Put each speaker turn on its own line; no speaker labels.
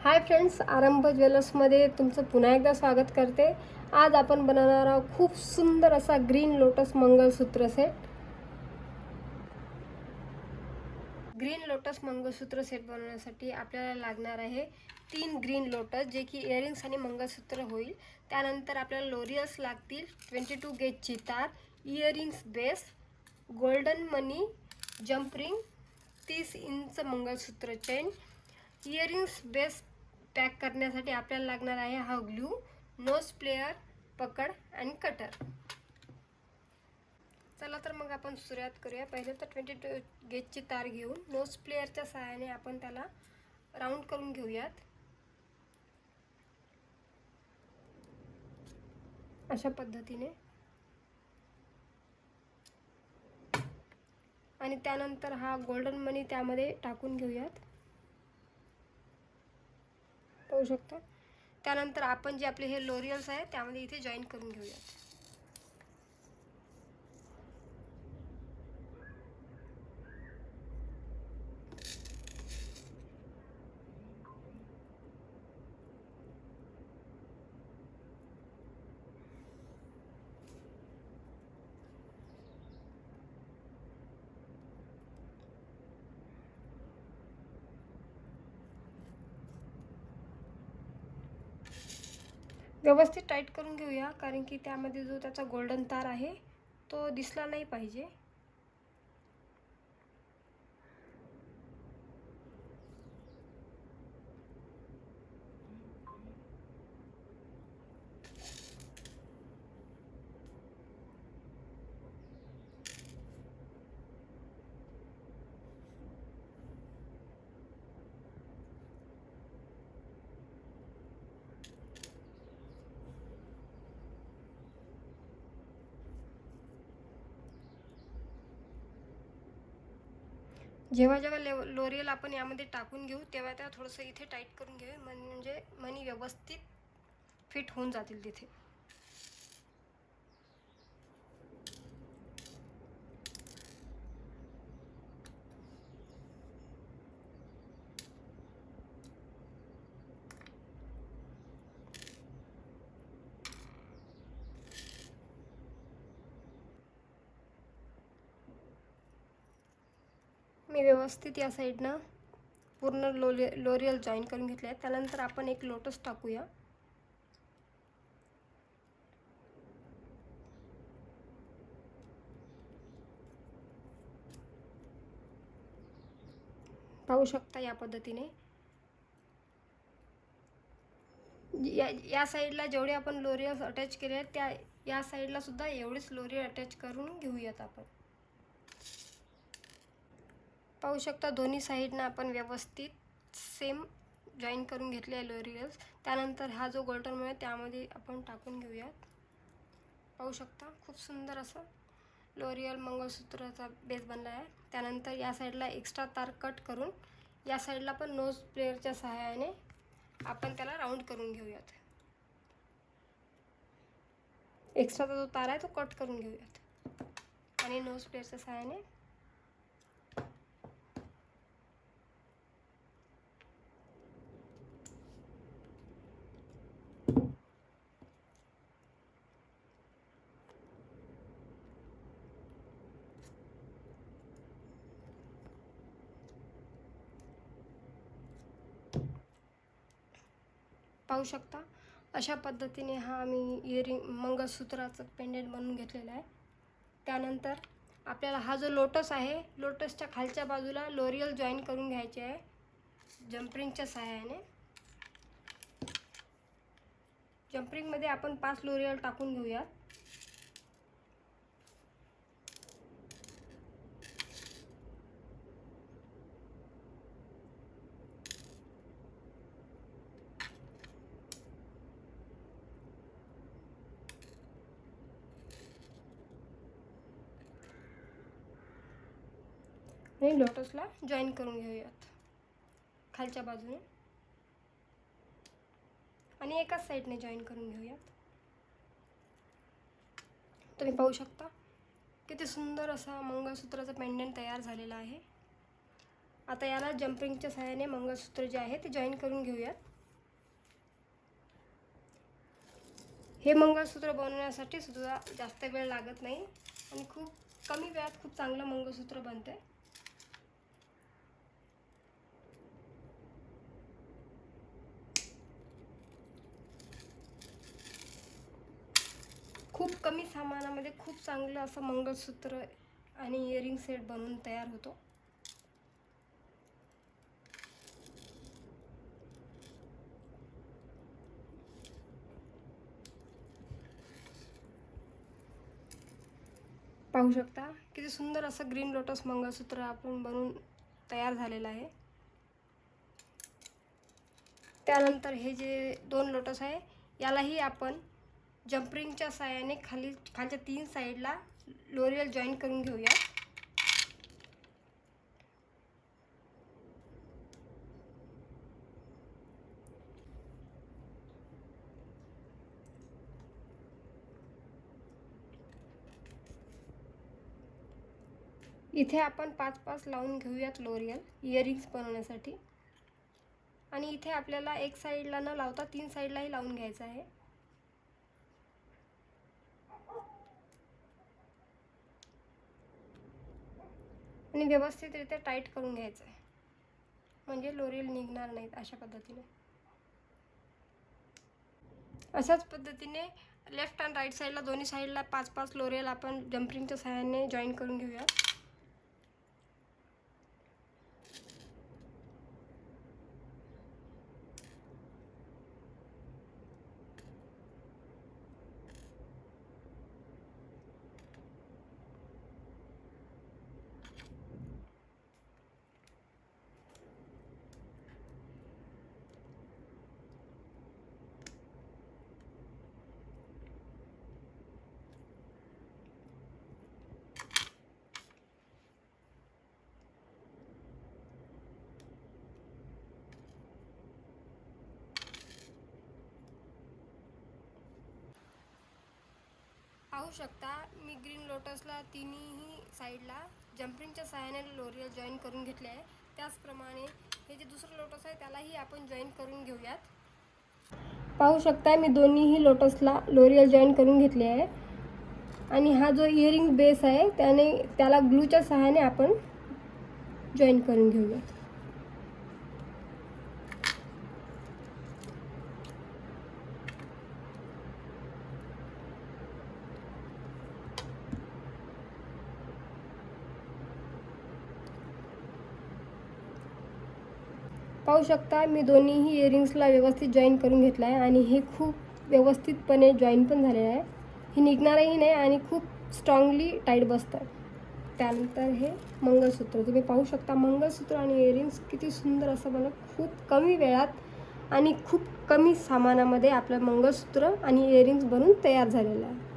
Hi friends, आरंभ ज्वेलर्समध्ये तुमचं पुन्हा एकदा स्वागत करते. आज आपण बनवणार आहोत खूप सुंदर असा ग्रीन लोटस मंगळसूत्र सेट. ग्रीन लोटस मंगळसूत्र सेट बनवण्यासाठी आपल्याला लागणार आहे 3 ग्रीन लोटस, जे की इयरिंग्स आणि मंगळसूत्र होईल. त्यानंतर आपल्याला लोरियल्स लागतील, 22 गेजची तार, इयरिंग्स बेस, गोल्डन मनी जंप रिंग, 30 इंच मंगळसूत्र चेन. इयरिंग्स बेस पॅक करण्यासाठी आपल्याला लागणार आहे हा ग्लू, नोज प्लेअर, पकड आणि कटर. चला तर मग आपण सुरुवात करूया. पहिले तर 22 गेजची तार घेऊन नोज प्लेअरच्या सहाय्याने आपण त्याला राऊंड करून घेऊयात अशा पद्धतीने. आणि त्यानंतर हा गोल्डन मनी त्यामध्ये टाकून घेऊयात, पाहू शकता. त्यानंतर आपण जे आपले हे लोरियल्स आहे त्यामध्ये इथे जॉईन करून घेऊयात. व्यवस्थित टाईट करून घेऊया, कारण की त्यामध्ये जो त्याचा गोल्डन तार आहे तो दिसला नाही पाहिजे. जेव्हा जेव्हा लोरियल आपण यामध्ये टाकून घेऊ तेव्हा तेव्हा थोडंसं इथे टाईट करून घेऊ, म्हणजे मनी व्यवस्थित फिट होऊन जातील तिथे. मी व्यवस्थित या साईडनं पूर्ण लोरियल जॉईन करून घेतले आहे. त्यानंतर आपण एक लोटस टाकूया. पाहू शकता या पद्धतीने. या साईडला जेवढे आपण लोरियल्स अटॅच केले आहेत त्या या साईडला सुद्धा एवढेच लोरियल अटॅच करून घेऊयात आपण. पाहू शकता दोन्ही साईडनं आपण व्यवस्थित सेम जॉईन करून घेतले आहे लोरियल्स. त्यानंतर हा जो गोल्डन आहे त्यामध्ये आपण टाकून घेऊयात. पाहू शकता खूप सुंदर असं लोरियल मंगळसूत्राचा बेस बनला आहे. त्यानंतर या साईडला एक्स्ट्रा तार कट करून या साईडला पण नोज प्लेअरच्या सहाय्याने आपण त्याला राऊंड करून घेऊयात. एक्स्ट्राचा जो तार आहे तो कट करून घेऊयात आणि नोज प्लेअरच्या सहाय्याने पाहू शकता. अशा पद्धतीने हा आम्ही इयरिंग मंगळसूत्राचं पेंडेंट बनवून घेतलेला आहे. त्यानंतर आपल्याला हा जो लोटस आहे, लोटसच्या खालच्या बाजूला लोरियल जॉईन करून घ्यायचे आहे जंपरिंगच्या सहाय्याने. जंपरिंगमध्ये आपण 5 लोरियल टाकून घेऊयात. आणि लोटसला जॉईन करून घेऊयात खालच्या बाजूने आणि एकाच साईडने जॉईन करून घेऊयात. तुम्ही पाहू शकता किती सुंदर असा मंगळसूत्राचा पेंडेंट तयार झालेला आहे. आता याला जंपरिंगच्या सहाय्याने मंगळसूत्र जे आहे ते जॉईन करून घेऊयात. हे मंगळसूत्र बनवण्यासाठी सुद्धा जास्त वेळ लागत नाही आणि खूप कमी वेळात खूप चांगलं मंगळसूत्र बनते. खूप कमी सामानामध्ये खूप चांगलं असं मंगळसूत्र आणि इयरिंग सेट बनवून तयार होतो. पाहू शकता किती सुंदर असं ग्रीन लोटस मंगळसूत्र आपण बनवून तयार झालेलं आहे. त्यानंतर हे जे 2 लोटस आहे यालाही आपण जम्परिंगच्या साहाय्याने खालच्या 3 साईडला लोरियल जॉईन करून घेऊया. इथे आपण 5-5 लावून घेऊयात लोरियल इयरिंग्स बनवण्यासाठी. आणि इथे आपल्याला एक साईडला न लावता 3 साईडलाही लावून घ्यायचं आहे. आणि व्यवस्थितरित्या टाईट करून घ्यायचं आहे म्हणजे लोरियल निघणार नाहीत. अशाच पद्धतीने लेफ्ट अँड राईट साईडला दोन्ही साईडला 5-5 लोरियल आपण जम्परिंगच्या सहाय्याने जॉईन करून घेऊया. पाहू शकता मी ग्रीन लोटसला तिन्ही साईडला जम्परिंगच्या सहाय्याने लोरियल जॉईन करून घेतले आहे. त्याचप्रमाणे हे जे दुसरं लोटस आहे त्यालाही आपण जॉईन करून घेऊयात. पाहू शकता मी दोन्हीही लोटसला लोरियल जॉईन करून घेतले आहे. आणि हा जो इयरिंग बेस आहे त्याला ग्लूच्या सहाय्याने आपण जॉईन करून घेऊयात. पाहू शकता मी दोन्हीही इयरिंग्सला व्यवस्थित जॉईन करून घेतलं आहे आणि हे खूप व्यवस्थितपणे जॉईन पण झालेलं आहे. हे निघणारही नाही आणि खूप स्ट्रॉंगली टाईट बसतं. त्यानंतर हे मंगळसूत्र तुम्ही पाहू शकता. मंगळसूत्र आणि इयरिंग्स किती सुंदर असं बनवलं. खूप कमी वेळात आणि खूप कमी सामानामध्ये आपलं मंगळसूत्र आणि इयरिंग्स बनवून तयार झालेलं आहे.